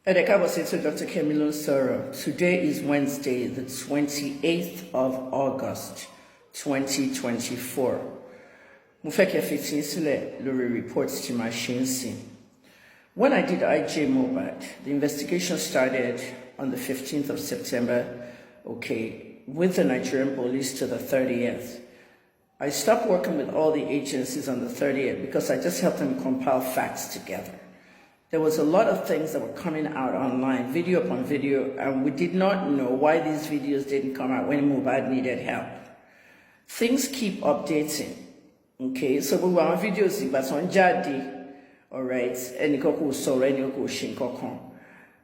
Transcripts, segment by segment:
Edekabosito Dr. Kemilon Soro. Today is Wednesday, the 28th of August, 2024. Mufeke Fitinsile Luri reports to my Shinsi. When I did IJ Mobad, the investigation started on the 15th of September, with the Nigerian police to the 30th. I stopped working with all the agencies on the 30th because I just helped them compile facts together. There was a lot of things that were coming out online, video upon video, and we did not know why these videos didn't come out when Mubad needed help. Things keep updating, so we were on videos, but on Jadi, all right, and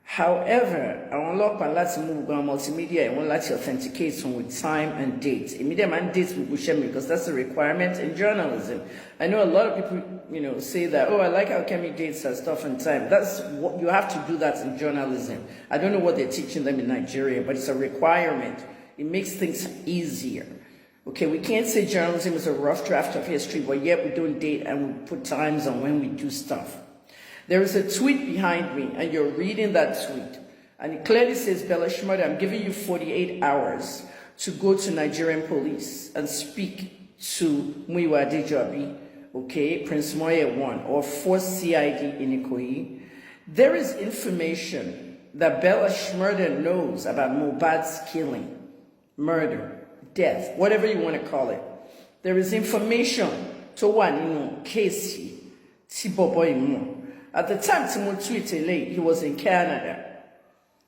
however, I want to move on multimedia and want to authenticate with time and date. Immediate and dates because that's a requirement in journalism. I know a lot of people, say that, oh, I like how Kemi dates and stuff and time. That's what you have to do that in journalism. I don't know what they're teaching them in Nigeria, but it's a requirement. It makes things easier. We can't say journalism is a rough draft of history, but yet we don't date and we put times on when we do stuff. There is a tweet behind me, and you're reading that tweet, and it clearly says, Bella Shmurda, I'm giving you 48 hours to go to Nigerian police and speak to Muyiwa Adejobi, Prince Moye 1, or force CID in Ikoyi. There is information that Bella Shmurda knows about Mohbad's killing, murder, death, whatever you want to call it. There is information to one, Casey, Tiboboy. At the time Timothy tweeted, he was in Canada.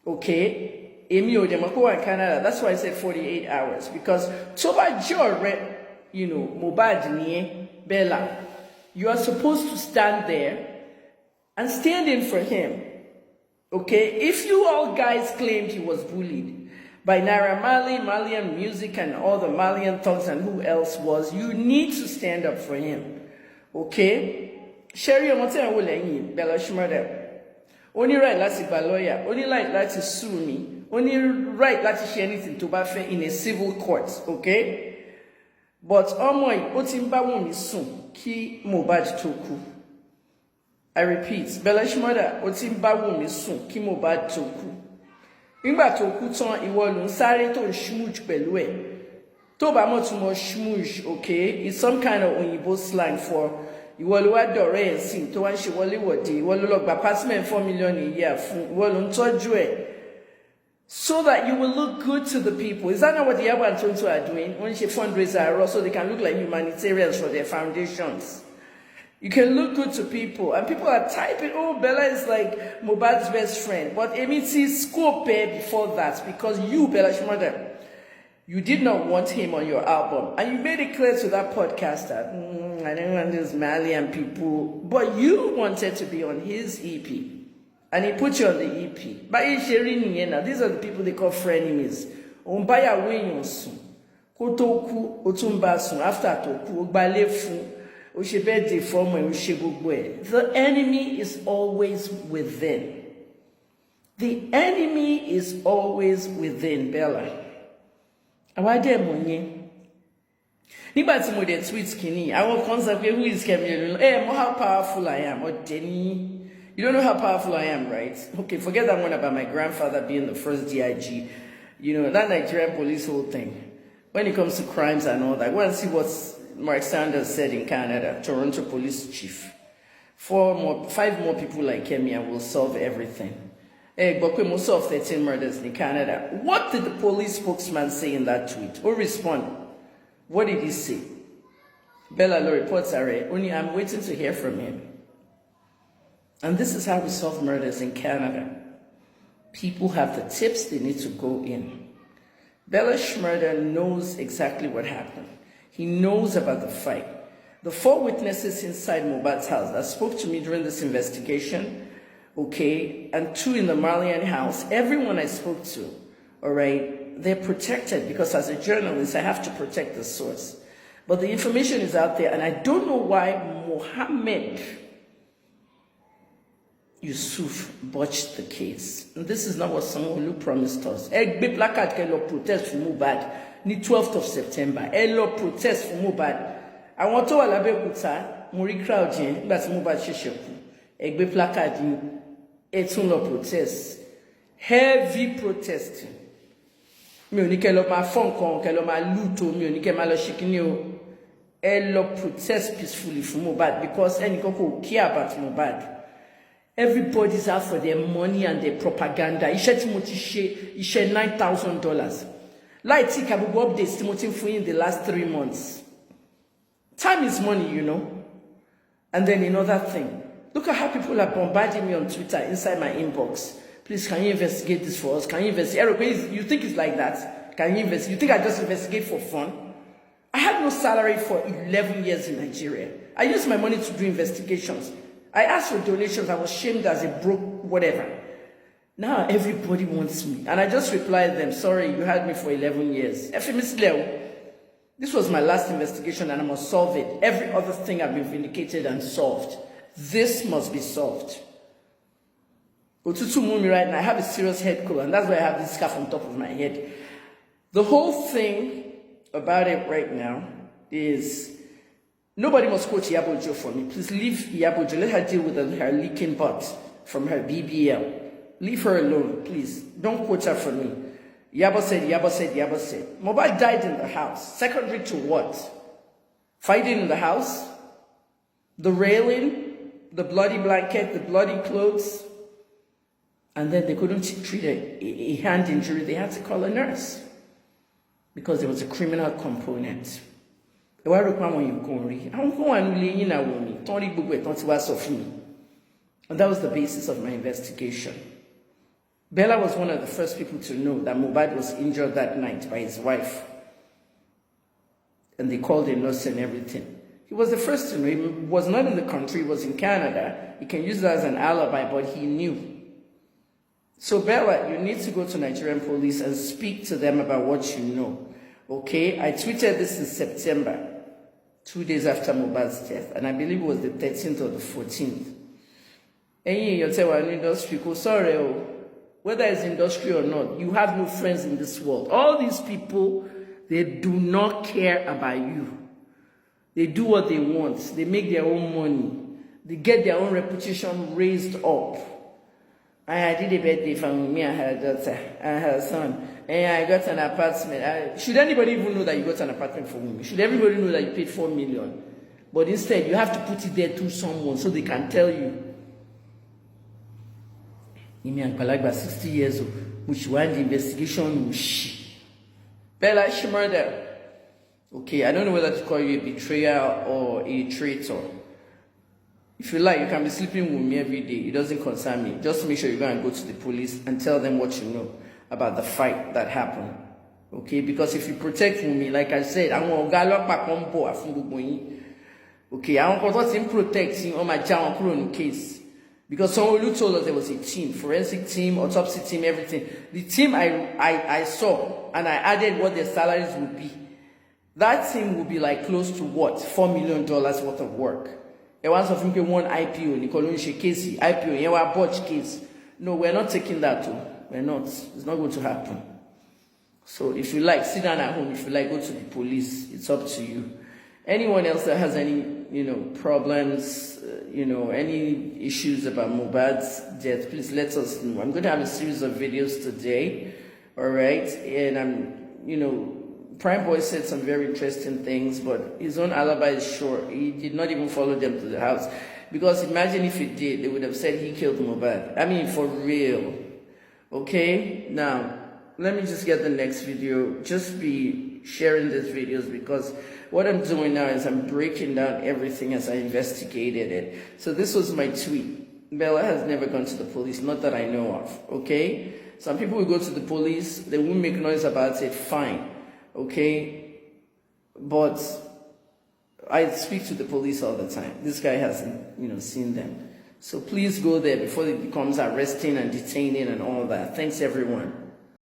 Emio Demako in Canada. That's why I said 48 hours. Because Toba Joe read, Mohbad niye Bella. You are supposed to stand there and stand in for him. If you all guys claimed he was bullied by Naira Marley, Malian music, and all the Malian thugs and who else was, you need to stand up for him. Sherry, I'm not saying Bella Shmurda. Only right lati ba lawyer, only right lati sue me, only right lati share anything to bafe in a civil court, But omoy otimba Wunmi soon ki Mohbad toku. I repeat, Bella Shmurda otimba Wunmi soon ki Mohbad toku. Nígbà tó kú tán ìwọ ló ń sáré tó ń smooch pẹ̀lú ẹ̀. Tó bá mọ̀ tún mọ̀ smooch, it's some kind of Oyinbo slang for ìwọ ló wá dọ̀rẹ́ ẹ̀ sí tó wá ń ṣe wọléwọ̀de, ìwọ ló lọ gba apartment 4 million a year fún, ìwọ ló ń tọ́jú ẹ̀. So that you will look good to the people. Is that not what the Yabo and Tonto are doing? When she fundraiser, so they can look like humanitarians for their foundations. You can look good to people, and people are typing, oh, Bella is like Mohbad's best friend. But Emiti scope before that, because you, Bella Shmurda, you did not want him on your album. And you made it clear to that podcaster, I don't want these Malian people. But you wanted to be on his EP. And he put you on the EP. But these are the people they call frenemies. Umbaya wenyosu. Kotoku, otumbasu, after toku, ogbalefu, oshebede fomo, oshebugwe. The enemy is always within. The enemy is always within, Bella. Awade monye. Nígbà tí mo dé tweet kini, àwọn kan sọ pé who is Kemi? How powerful I am. Or Denny. You don't know how powerful I am, right? Forget that one about my grandfather being the first DIG. That Nigerian police whole thing. When it comes to crimes and all that, go and see what Mark Sanders said in Canada, Toronto police chief. 5 more people like Kemi and will solve everything. But we solve 13 murders in Canada. What did the police spokesman say in that tweet? Who responded? What did he say? Bella, the reports are only I'm waiting to hear from him. And this is how we solve murders in Canada. People have the tips, they need to go in. Bella Shmurda knows exactly what happened. He knows about the fight. The 4 witnesses inside Mohbad's house that spoke to me during this investigation, and 2 in the Malian house, everyone I spoke to, they're protected because as a journalist, I have to protect the source. But the information is out there, and I don't know why Mohammed Yusuf botched the case. And this is not what Sanwo-Olu promised us. Egbe placard ke lo protest for Mohbad ni 12th of September. Lo protest for Mohbad. Àwọn tó wà l'Abẹ́òkúta, mo rí crowd yẹn nígbà tí Mohbad ṣẹ̀ṣẹ̀ kú. Egbe placard ni It's not protest. Heavy protesting. Mi ò ní kẹ́ lọ máa fọ́n kan, kẹ́ lọ máa loot o, mi ò ní kẹ́ máa lọ ṣe kíní o. Ẹ lọ protest peacefully for Mohbad because ẹnìkan kò care about Mohbad. Everybody's out for their money and their propaganda. Iṣẹ́ tí mo ti ṣe, iṣẹ́ $9,000. Láì tí ka gbogbo updates tí mo ti fún yín in the last 3 months. Time is money, you know. And then another thing. Look at how people are bombarding me on Twitter inside my inbox. Please, can you investigate this for us? Can you investigate? You think it's like that? Can you investigate? You think I just investigate for fun? I had no salary for 11 years in Nigeria. I used my money to do investigations. I asked for donations. I was shamed as a broke whatever. Now everybody wants me. And I just replied them, sorry, you had me for 11 years. This was my last investigation and I must solve it. Every other thing I've been vindicated and solved. This must be solved. Otutu Wunmi right now, I have a serious head cold and that's why I have this scarf on top of my head. The whole thing about it right now is nobody must quote Iyabojo for me. Please leave Iyabojo. Let her deal with her leaking butt from her BBL. Leave her alone, please. Don't quote her for me. Iyabo said, Iyabo said, Iyabo said. Mohbad died in the house. Secondary to what? Fighting in the house? The railing? The bloody blanket? The bloody clothes? And then they couldn't treat a hand injury. They had to call a nurse. Because there was a criminal component. And that was the basis of my investigation. Bella was one of the first people to know that Mohbad was injured that night by his wife. And they called a nurse and everything. He was the first to know. He was not in the country, he was in Canada. He can use that as an alibi, but he knew. So Bella, you need to go to Nigerian police and speak to them about what you know. Okay? I tweeted this in September, 2 days after Mohbad's death. And I believe it was the 13th or the 14th. And you say, well, industry, sorry, whether it's industry or not, you have no friends in this world. All these people, they do not care about you. They do what they want. They make their own money. They get their own reputation raised up. I did a birthday for me and her daughter and her son. And I got an apartment. Should anybody even know that you got an apartment for Wunmi? Should everybody know that you paid $4 million? But instead, you have to put it there through someone so they can tell you. Imi Ankalagba, 60 years old, which won the investigation. Bella, she murdered. Okay, I don't know whether to call you a betrayer or a traitor. If you like, you can be sleeping with me every day. It doesn't concern me. Just make sure you go and go to the police and tell them what you know about the fight that happened. Okay, because if you protect me, like I said, I want to okay, I want to protect him on my job case. Because someone who told us there was a team, forensic team, autopsy team, everything. The team I saw and I added what their salaries would be. That team would be like close to what? $4 million worth of work. It was of one IPO, Nikolonche case, IPO, Yewa Botch case. No, we're not taking that too. We're not. It's not going to happen. So if you like, sit down at home. If you like, go to the police. It's up to you. Anyone else that has any, problems, any issues about Mohbad's death, please let us know. I'm going to have a series of videos today, all right? And Prime Boy said some very interesting things, but his own alibi is short. He did not even follow them to the house. Because imagine if he did, they would have said he killed Mohbad. I mean, for real. Okay? Now, let me just get the next video. Just be sharing these videos because what I'm doing now is I'm breaking down everything as I investigated it. So this was my tweet. Bella has never gone to the police, not that I know of. Okay? Some people will go to the police, they won't make noise about it, fine. Okay, but I speak to the police all the time. This guy hasn't, seen them. So please go there before it becomes arresting and detaining and all that. Thanks, everyone.